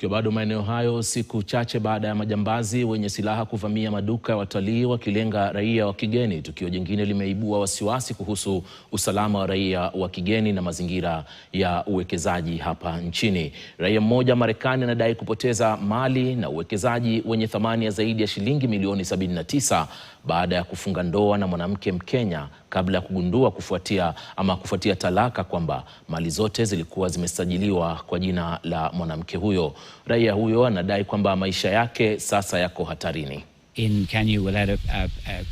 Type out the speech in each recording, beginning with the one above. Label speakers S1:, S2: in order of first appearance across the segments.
S1: Tukiwa bado maeneo hayo, siku chache baada ya majambazi wenye silaha kuvamia maduka ya watalii wakilenga raia wa kigeni, tukio jingine limeibua wasiwasi kuhusu usalama wa raia wa kigeni na mazingira ya uwekezaji hapa nchini. Raia mmoja Marekani anadai kupoteza mali na uwekezaji wenye thamani ya zaidi ya shilingi milioni 79 baada ya kufunga ndoa na mwanamke Mkenya kabla ya kugundua kufuatia talaka kwamba mali zote zilikuwa zimesajiliwa kwa jina la mwanamke huyo. Raia huyo anadai kwamba maisha yake sasa yako hatarini.
S2: In Kenya without a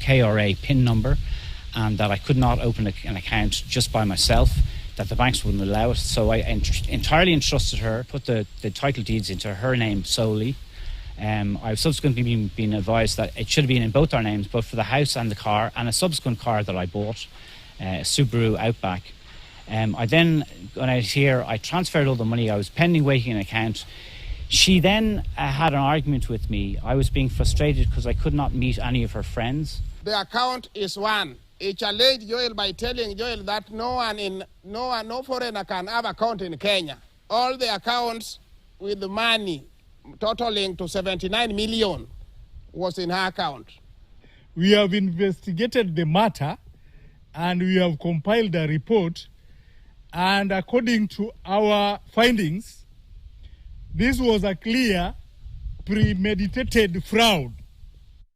S2: KRA PIN number, and that I could not open an account just by myself, that the banks wouldn't allow it. So I entirely entrusted her, put the title deeds into her name solely. I've subsequently been advised that it should have been in both our names, both for the house and the car, and a subsequent car that I bought, a Subaru Outback. I then got out here, I transferred all the money, I was pending waiting an account. She then had an argument with me. I was being frustrated because I could not meet any of her friends.
S3: The account is one. He challenged Joel by telling Joel that no foreigner can have account in Kenya. All the accounts with the money totaling to 79 million was in her account.
S4: We have investigated the matter and we have compiled a report, and according to our findings, this was a clear premeditated fraud.